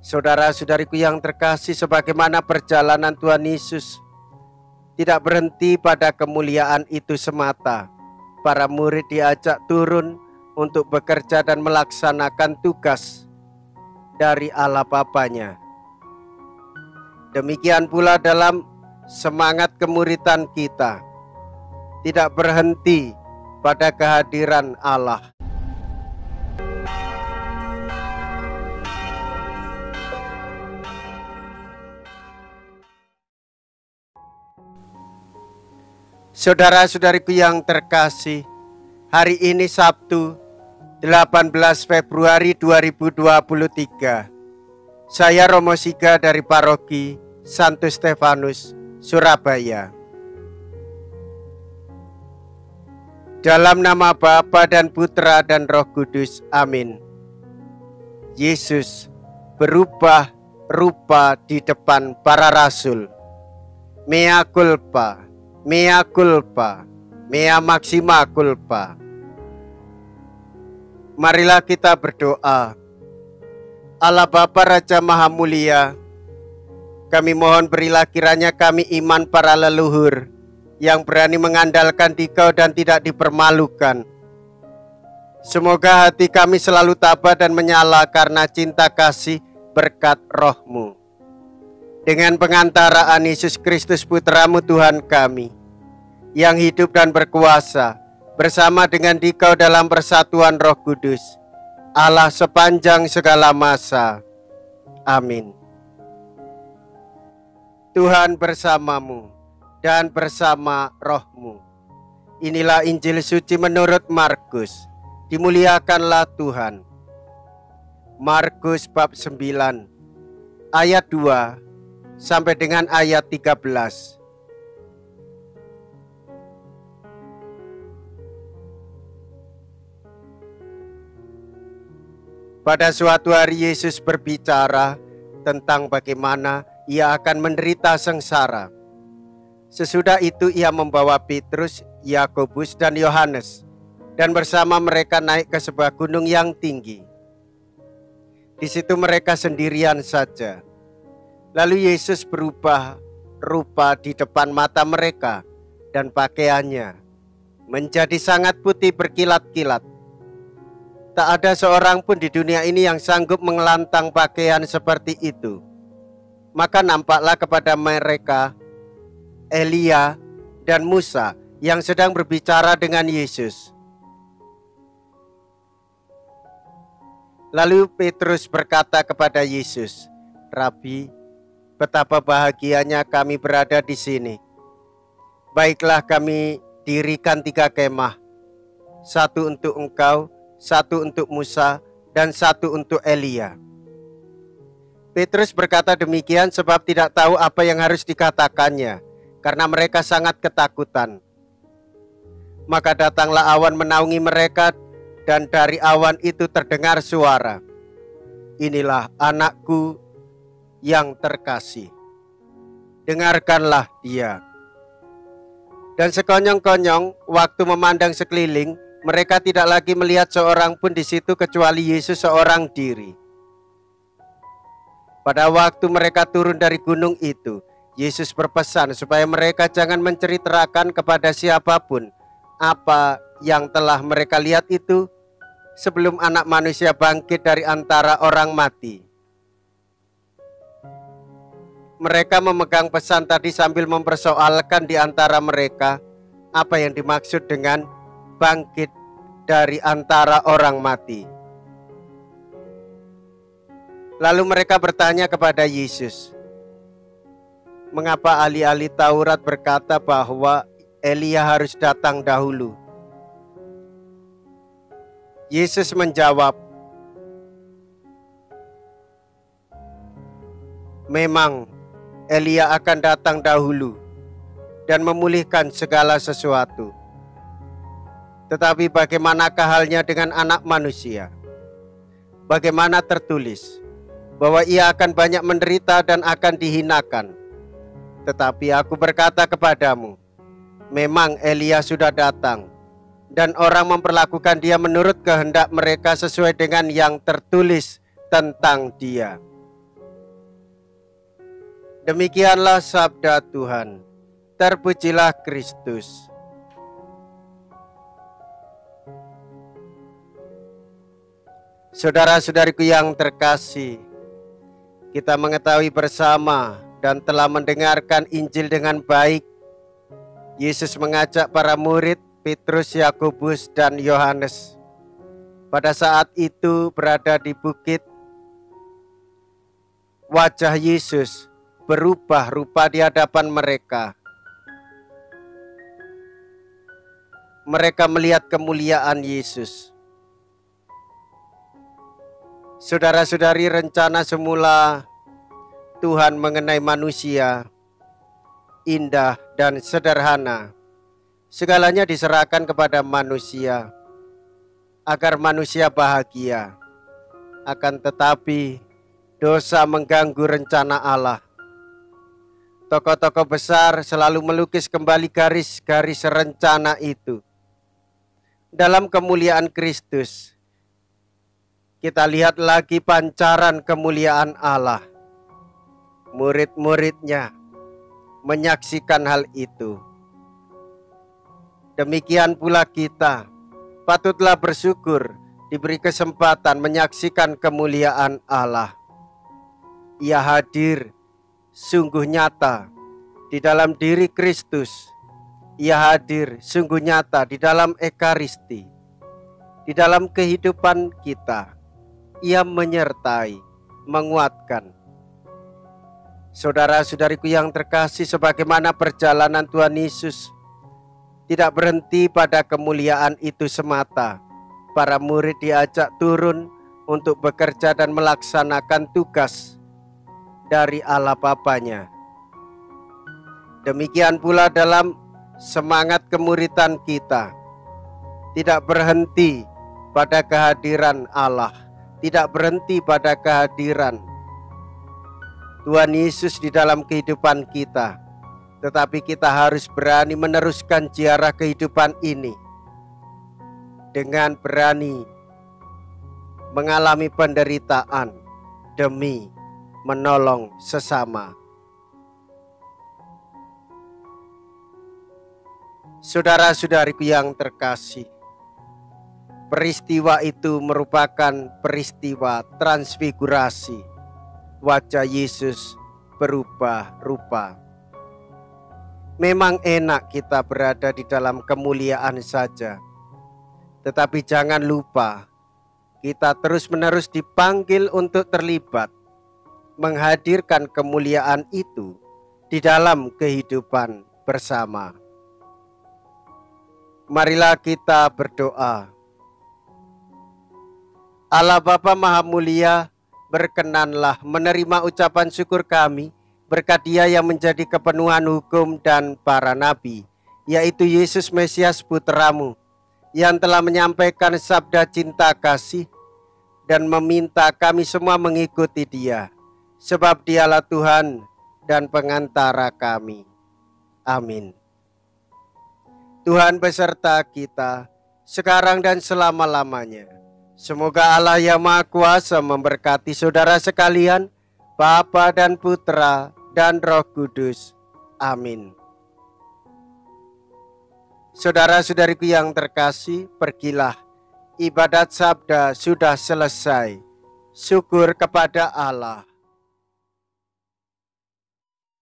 Saudara-saudariku yang terkasih, sebagaimana perjalanan Tuhan Yesus tidak berhenti pada kemuliaan itu semata. Para murid diajak turun untuk bekerja dan melaksanakan tugas dari Allah Bapanya. Demikian pula dalam semangat kemuridan kita, tidak berhenti pada kehadiran Allah. Saudara-saudariku yang terkasih, hari ini Sabtu 18 Februari 2023. Saya Romo Siga dari Paroki Santo Stefanus, Surabaya. Dalam nama Bapa dan Putra dan Roh Kudus, amin. Yesus berubah rupa di depan para rasul. Mea culpa, mea culpa, mea maxima culpa. Marilah kita berdoa. Allah Bapa Raja Maha Mulia, kami mohon berilah kiranya kami iman para leluhur yang berani mengandalkan Dikau dan tidak dipermalukan. Semoga hati kami selalu tabah dan menyala karena cinta kasih berkat Roh-Mu. Dengan pengantaraan Yesus Kristus Putra-Mu Tuhan kami, yang hidup dan berkuasa bersama dengan Dikau dalam persatuan Roh Kudus, Allah sepanjang segala masa. Amin. Tuhan bersamamu dan bersama roh-Mu. Inilah Injil suci menurut Markus. Dimuliakanlah Tuhan. Markus bab 9 ayat 2 sampai dengan ayat 13. Pada suatu hari Yesus berbicara tentang bagaimana Ia akan menderita sengsara. Sesudah itu Ia membawa Petrus, Yakobus dan Yohanes, dan bersama mereka naik ke sebuah gunung yang tinggi. Di situ mereka sendirian saja. Lalu Yesus berubah rupa di depan mata mereka, dan pakaiannya menjadi sangat putih berkilat-kilat. Tak ada seorang pun di dunia ini yang sanggup mengelantang pakaian seperti itu. Maka nampaklah kepada mereka Elia dan Musa yang sedang berbicara dengan Yesus. Lalu Petrus berkata kepada Yesus, "Rabi, betapa bahagianya kami berada di sini. Baiklah, kami dirikan 3 kemah, 1 untuk engkau, 1 untuk Musa, dan 1 untuk Elia." Petrus berkata demikian sebab tidak tahu apa yang harus dikatakannya, karena mereka sangat ketakutan. Maka datanglah awan menaungi mereka, dan dari awan itu terdengar suara, "Inilah anakku yang terkasih, dengarkanlah dia." Dan sekonyong-konyong waktu memandang sekeliling, mereka tidak lagi melihat seorang pun di situ kecuali Yesus seorang diri. Pada waktu mereka turun dari gunung itu, Yesus berpesan supaya mereka jangan menceritakan kepada siapapun apa yang telah mereka lihat itu sebelum Anak Manusia bangkit dari antara orang mati. Mereka memegang pesan tadi sambil mempersoalkan di antara mereka apa yang dimaksud dengan bangkit dari antara orang mati. Lalu mereka bertanya kepada Yesus, "Mengapa ahli-ahli Taurat berkata bahwa Elia harus datang dahulu?" Yesus menjawab, "Memang Elia akan datang dahulu dan memulihkan segala sesuatu. Tetapi bagaimanakah halnya dengan Anak Manusia? Bagaimana tertulis bahwa ia akan banyak menderita dan akan dihinakan. Tetapi aku berkata kepadamu, memang Elia sudah datang, dan orang memperlakukan dia menurut kehendak mereka sesuai dengan yang tertulis tentang dia." Demikianlah sabda Tuhan. Terpujilah Kristus. Saudara-saudariku yang terkasih, kita mengetahui bersama dan telah mendengarkan Injil dengan baik. Yesus mengajak para murid Petrus, Yakobus, dan Yohanes pada saat itu berada di bukit. Wajah Yesus berubah rupa di hadapan mereka. Mereka melihat kemuliaan Yesus. Saudara-saudari, rencana semula Tuhan mengenai manusia indah dan sederhana. Segalanya diserahkan kepada manusia agar manusia bahagia. Akan tetapi dosa mengganggu rencana Allah. Tokoh-tokoh besar selalu melukis kembali garis-garis rencana itu. Dalam kemuliaan Kristus, kita lihat lagi pancaran kemuliaan Allah. Murid-muridnya menyaksikan hal itu. Demikian pula kita, patutlah bersyukur diberi kesempatan menyaksikan kemuliaan Allah. Ia hadir sungguh nyata di dalam diri Kristus. Ia hadir sungguh nyata di dalam Ekaristi. Di dalam kehidupan kita, Ia menyertai, menguatkan. Saudara-saudariku yang terkasih, sebagaimana perjalanan Tuhan Yesus tidak berhenti pada kemuliaan itu semata. Para murid diajak turun untuk bekerja dan melaksanakan tugas dari Allah Bapanya. Demikian pula dalam semangat kemuridan kita, tidak berhenti pada kehadiran Allah, tidak berhenti pada kehadiran Tuhan Yesus di dalam kehidupan kita, tetapi kita harus berani meneruskan ziarah kehidupan ini dengan berani mengalami penderitaan demi menolong sesama. Saudara-saudariku yang terkasih, peristiwa itu merupakan peristiwa transfigurasi. Wajah Yesus berubah rupa. Memang enak kita berada di dalam kemuliaan saja, tetapi jangan lupa kita terus-menerus dipanggil untuk terlibat menghadirkan kemuliaan itu di dalam kehidupan bersama. Marilah kita berdoa. Allah Bapa Maha Mulia, berkenanlah menerima ucapan syukur kami berkat Dia yang menjadi kepenuhan hukum dan para nabi, yaitu Yesus Mesias Putra-Mu, yang telah menyampaikan sabda cinta kasih dan meminta kami semua mengikuti Dia, sebab Dialah Tuhan dan pengantara kami. Amin. Tuhan beserta kita sekarang dan selama-lamanya. Semoga Allah yang Maha Kuasa memberkati saudara sekalian, Bapa dan Putra dan Roh Kudus. Amin. Saudara-saudariku yang terkasih, pergilah. Ibadat sabda sudah selesai. Syukur kepada Allah.